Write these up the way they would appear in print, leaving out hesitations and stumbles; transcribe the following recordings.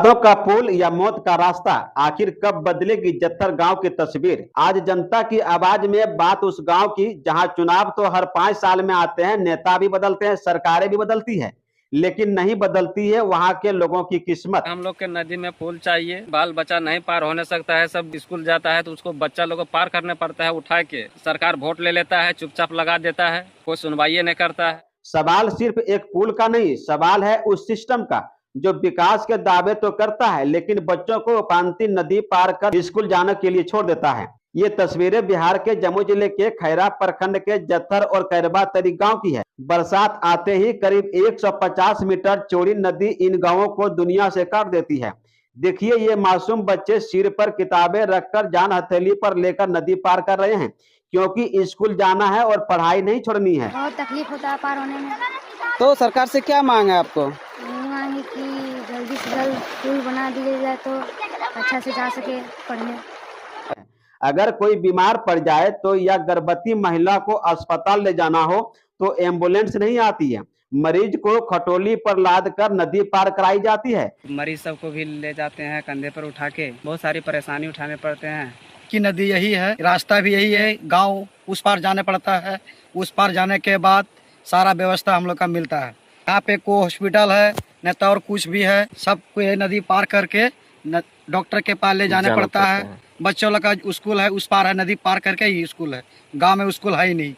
यादों का पुल या मौत का रास्ता, आखिर कब बदलेगी जत्थर गांव की तस्वीर। आज जनता की आवाज में बात उस गांव की जहां चुनाव तो हर 5 साल में आते हैं, नेता भी बदलते हैं, सरकारें भी बदलती है, लेकिन नहीं बदलती है वहां के लोगों की किस्मत। हम लोग के नदी में पुल चाहिए, बाल बच्चा नहीं पार होने सकता है, सब स्कूल जाता है तो उसको बच्चा लोग को पार करने पड़ता है उठा के। सरकार वोट ले लेता है, चुपचाप लगा देता है, कोई सुनवाई नहीं करता है। सवाल सिर्फ एक पुल का नहीं, सवाल है उस सिस्टम का जो विकास के दावे तो करता है लेकिन बच्चों को पांती नदी पार कर स्कूल जाने के लिए छोड़ देता है। ये तस्वीरें बिहार के जमुई जिले के खैरा प्रखंड के जत्थर और कैरबा तरी गांव की है। बरसात आते ही करीब 150 मीटर चौड़ी नदी इन गांवों को दुनिया से काट देती है। देखिए, ये मासूम बच्चे सिर पर किताबें रखकर जान हथेली पर लेकर नदी पार कर रहे हैं, क्योंकि स्कूल जाना है और पढ़ाई नहीं छोड़नी है। बहुत तकलीफ होता है पार होने में। तो सरकार से क्या मांग है आपको? यही मांगे कि जल्दी से जल्द पुल बना दिया जाए तो अच्छा से जा सके पढ़ने। अगर कोई बीमार पड़ जाए तो या गर्भवती महिला को अस्पताल ले जाना हो तो एम्बुलेंस नहीं आती है, मरीज को खटोली पर लाद कर नदी पार कराई जाती है। मरीज सबको भी ले जाते हैं कंधे पर उठा के, बहुत सारी परेशानी उठाने पड़ते हैं। कि नदी यही है, रास्ता भी यही है, गांव उस पार जाने पड़ता है, उस पार जाने के बाद सारा व्यवस्था हम लोग का मिलता है। यहाँ पे कोई हॉस्पिटल है न तो और कुछ भी है, सबको ये नदी पार करके डॉक्टर के पास ले जाने पड़ता है। बच्चों लोग का स्कूल है उस पार है, नदी पार करके ही स्कूल है, गांव में स्कूल है ही नहीं,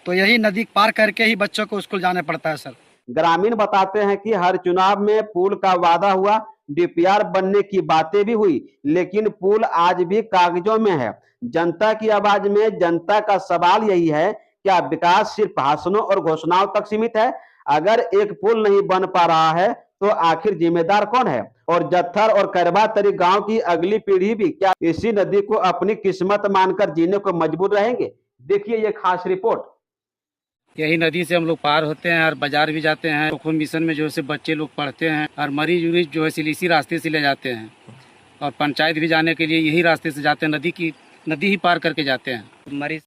तो यही नदी पार करके ही बच्चों को स्कूल जाने पड़ता है। सर, ग्रामीण बताते हैं कि हर चुनाव में पुल का वादा हुआ, डीपीआर बनने की बातें भी हुई, लेकिन पुल आज भी कागजों में है। जनता की आवाज में जनता का सवाल यही है, क्या विकास सिर्फ भाषणों और घोषणाओं तक सीमित है? अगर एक पुल नहीं बन पा रहा है तो आखिर जिम्मेदार कौन है? और जत्थर और कैरबा तरी गांव की अगली पीढ़ी भी क्या इसी नदी को अपनी किस्मत मानकर जीने को मजबूर रहेंगे? देखिए ये खास रिपोर्ट। यही नदी से हम लोग पार होते हैं और बाजार भी जाते हैं। सुखम मिशन में जो है बच्चे लोग पढ़ते हैं और मरीज उरीज जो है इसी रास्ते से ले जाते हैं, और पंचायत भी जाने के लिए यही रास्ते से जाते हैं, नदी ही पार करके जाते हैं। मरीज